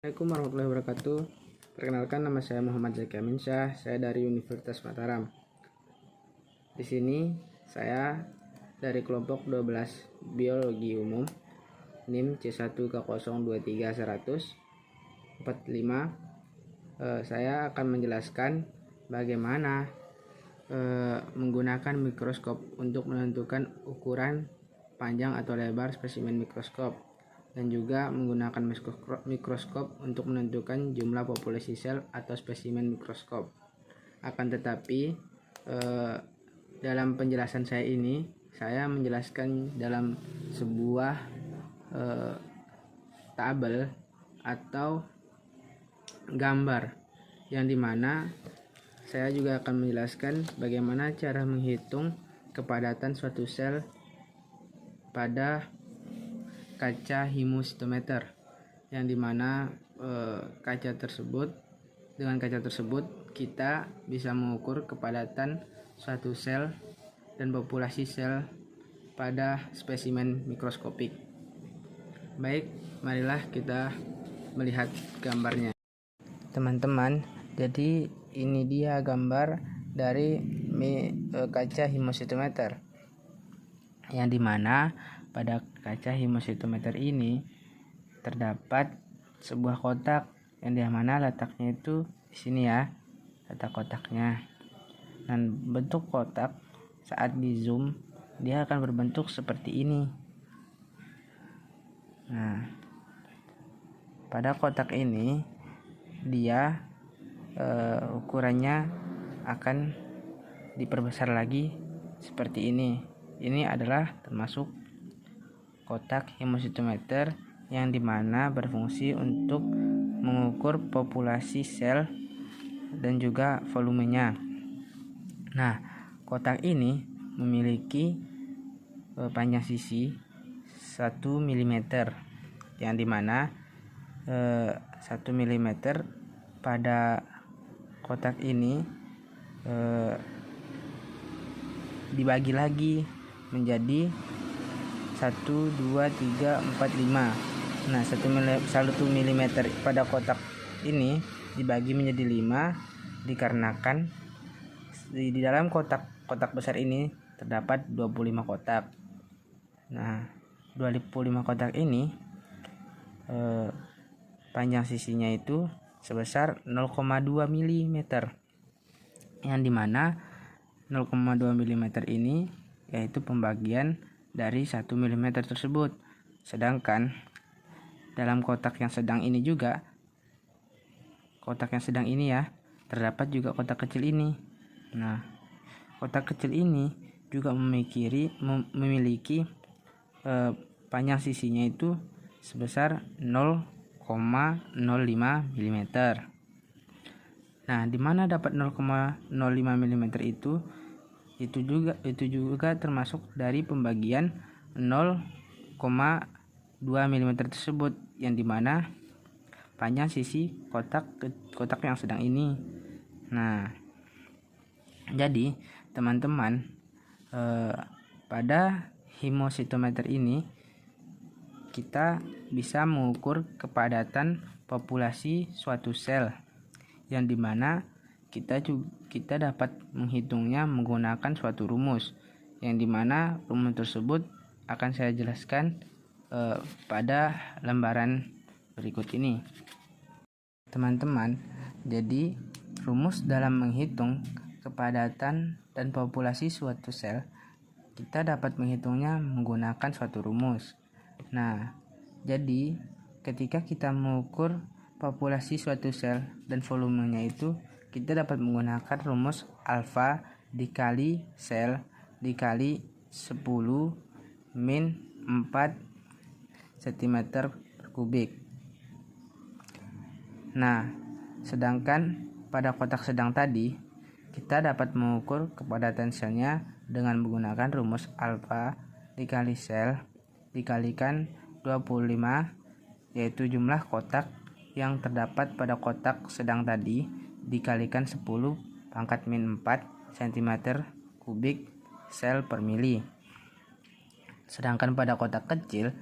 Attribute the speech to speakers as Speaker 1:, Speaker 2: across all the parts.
Speaker 1: Assalamualaikum warahmatullahi wabarakatuh. Perkenalkan, nama saya Muhammad Zaki Aminsyah. Saya dari Universitas Mataram. Di sini saya dari kelompok 12 Biologi Umum NIM C1K023145. Saya akan menjelaskan bagaimana menggunakan mikroskop untuk menentukan ukuran panjang atau lebar spesimen mikroskop, dan juga menggunakan mikroskop untuk menentukan jumlah populasi sel atau spesimen mikroskop. Akan tetapi dalam penjelasan saya ini, saya menjelaskan dalam sebuah tabel atau gambar, yang dimana saya juga akan menjelaskan bagaimana cara menghitung kepadatan suatu sel pada kaca hemositometer, yang dimana dengan kaca tersebut kita bisa mengukur kepadatan suatu sel dan populasi sel pada spesimen mikroskopik. Baik, marilah kita melihat gambarnya. Teman-teman, jadi ini dia gambar dari kaca hemositometer, yang dimana pada kaca hemositometer ini terdapat sebuah kotak, yang dimana letaknya itu di sini ya, letak kotaknya. Dan bentuk kotak saat di zoom dia akan berbentuk seperti ini. Nah, pada kotak ini dia ukurannya akan diperbesar lagi seperti ini. Ini adalah termasuk kotak hemositometer, yang dimana berfungsi untuk mengukur populasi sel dan juga volumenya. Nah, kotak ini memiliki panjang sisi 1 mm, yang dimana 1 mm pada kotak ini dibagi lagi menjadi 1, 2, 3, 4, 5. Nah, 1 mm pada kotak ini dibagi menjadi 5 dikarenakan di dalam kotak besar ini terdapat 25 kotak. Nah, 25 kotak ini panjang sisinya itu sebesar 0,2 mm, yang dimana 0,2 mm ini yaitu pembagian dari 1 mm tersebut. Sedangkan dalam kotak yang sedang ini juga, kotak yang sedang ini ya, terdapat juga kotak kecil ini. Nah, kotak kecil ini juga memiliki panjang sisinya itu sebesar 0,05 mm. Nah, di mana dapat 0,05 mm itu juga termasuk dari pembagian 0,2 mm tersebut, yang dimana panjang sisi kotak yang sedang ini. Nah, jadi teman-teman, pada hemositometer ini kita bisa mengukur kepadatan populasi suatu sel, yang dimana kita dapat menghitungnya menggunakan suatu rumus, yang dimana rumus tersebut akan saya jelaskan pada lembaran berikut ini. Teman-teman, jadi rumus dalam menghitung kepadatan dan populasi suatu sel, kita dapat menghitungnya menggunakan suatu rumus. Nah, jadi ketika kita mengukur populasi suatu sel dan volumenya itu, kita dapat menggunakan rumus alfa dikali sel dikali 10 min 4 cm3. Nah, sedangkan pada kotak sedang tadi kita dapat mengukur kepadatan selnya dengan menggunakan rumus alfa dikali sel dikalikan 25, yaitu jumlah kotak yang terdapat pada kotak sedang tadi dikalikan 10 pangkat min 4 cm3 sel per mili. Sedangkan pada kotak kecil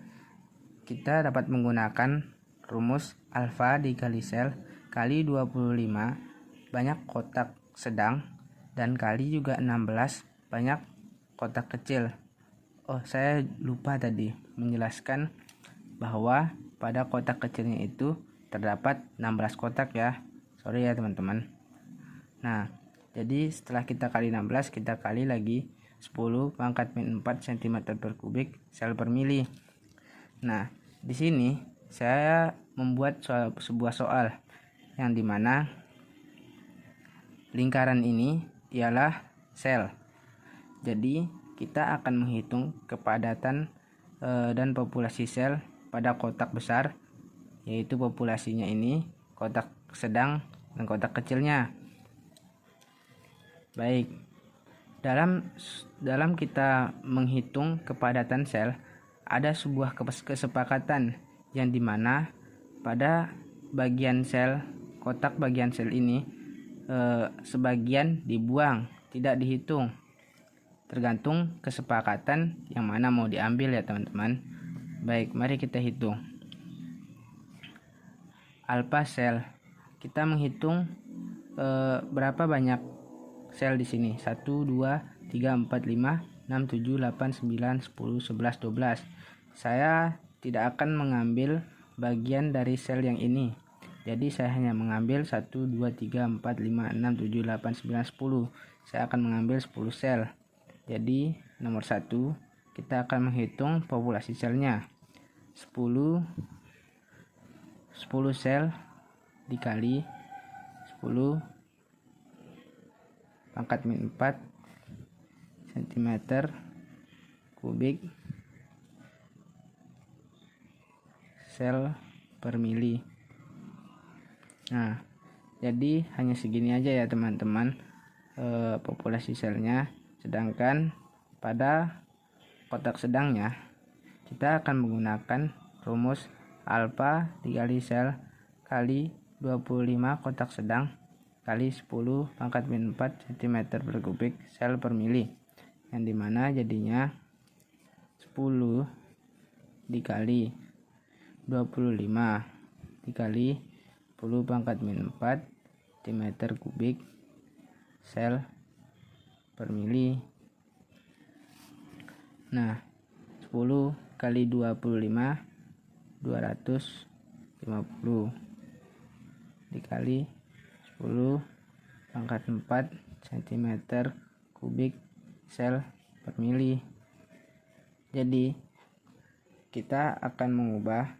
Speaker 1: kita dapat menggunakan rumus alfa dikali sel kali 25 banyak kotak sedang dan kali juga 16 banyak kotak kecil. Oh, saya lupa tadi menjelaskan bahwa pada kotak kecilnya itu terdapat 16 kotak ya. Sorry ya teman-teman. Nah, jadi setelah kita kali 16, kita kali lagi 10 pangkat min 4 cm per kubik sel per mili. Nah, di sini saya membuat sebuah soal yang dimana lingkaran ini ialah sel. Jadi kita akan menghitung kepadatan dan populasi sel pada kotak besar, yaitu populasinya ini kotak sedang dan kotak kecilnya. Baik, dalam kita menghitung kepadatan sel, ada sebuah kesepakatan yang dimana pada bagian sel, kotak bagian sel ini sebagian dibuang, tidak dihitung, tergantung kesepakatan yang mana mau diambil ya teman-teman. Baik, mari kita hitung. Alfa sel, kita menghitung berapa banyak sel di sini. 1, 2, 3, 4, 5, 6, 7, 8, 9, 10, 11, 12. Saya tidak akan mengambil bagian dari sel yang ini. Jadi saya hanya mengambil 1, 2, 3, 4, 5, 6, 7, 8, 9, 10. Saya akan mengambil 10 sel. Jadi nomor 1 kita akan menghitung populasi selnya. 10 sel dikali 10 pangkat min 4 cm kubik sel per mili. Nah, jadi hanya segini aja ya teman-teman populasi selnya. Sedangkan pada kotak sedangnya kita akan menggunakan rumus alfa dikali sel kali 25 kotak sedang kali 10 pangkat min 4 cm per kubik sel per mili, yang dimana jadinya 10 dikali 25 dikali 10 pangkat min 4 cm kubik sel per mili. Nah, 10 kali 25 250 dikali 10 pangkat 4 cm kubik sel per mili. Jadi kita akan mengubah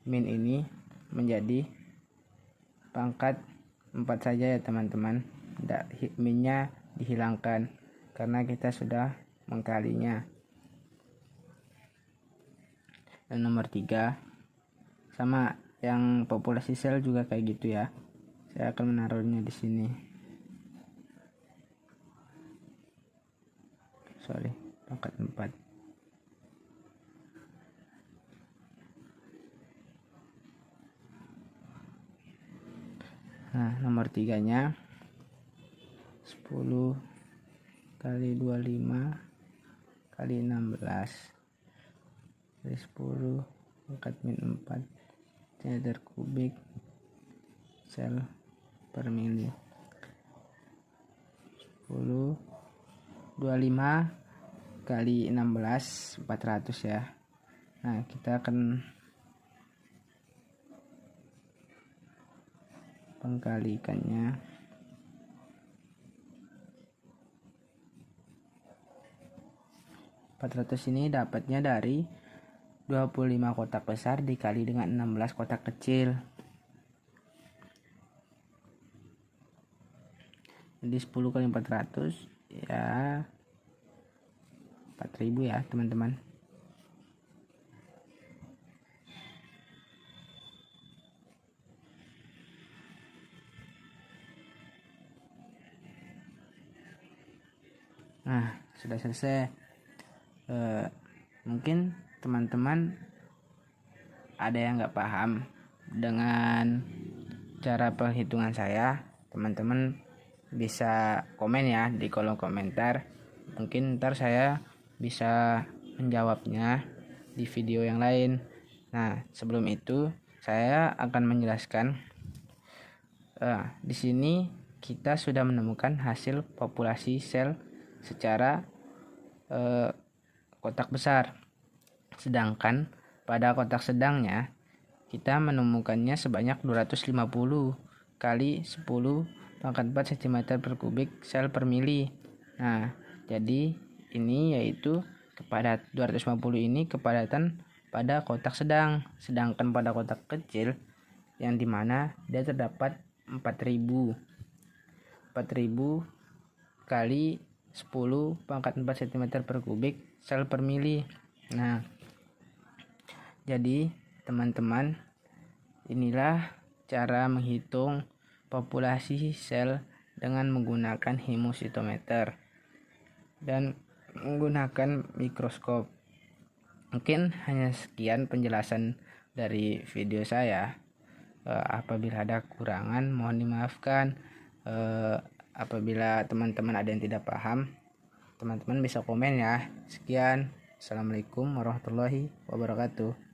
Speaker 1: min ini menjadi pangkat 4 saja ya teman-teman. Minnya dihilangkan karena kita sudah mengkalinya. Dan nomor 3 sama yang populasi sel juga kayak gitu ya. Saya akan menaruhnya di sini. Pangkat 4. Nah, nomor 3-nya 10 kali 25 kali 16 kali 10 pangkat min 4 cm kubik sel per mili. 10 25 kali 16 400 ya. Nah, kita akan pengkalikannya. Ini dapatnya dari 25 kotak besar dikali dengan 16 kotak kecil. Jadi 10 kali 400 ya 4000 ya teman-teman. Nah, sudah selesai. Mungkin teman-teman ada yang nggak paham dengan cara perhitungan saya. Teman-teman bisa komen ya di kolom komentar. Mungkin ntar saya bisa menjawabnya di video yang lain. Nah, sebelum itu saya akan menjelaskan. Di sini kita sudah menemukan hasil populasi sel secara kotak besar. Sedangkan pada kotak sedangnya kita menemukannya sebanyak 250 kali 10 pangkat 4 cm per kubik sel per mili. Nah, jadi ini yaitu 250 ini kepadatan pada kotak sedang. Sedangkan pada kotak kecil yang dimana dia terdapat 4000 kali 10 pangkat 4 cm per kubik sel per mili. Nah, jadi teman-teman, inilah cara menghitung populasi sel dengan menggunakan hemositometer dan menggunakan mikroskop. Mungkin hanya sekian penjelasan dari video saya. Apabila ada kekurangan mohon dimaafkan. Apabila teman-teman ada yang tidak paham, teman-teman bisa komen ya. Sekian. Assalamualaikum warahmatullahi wabarakatuh.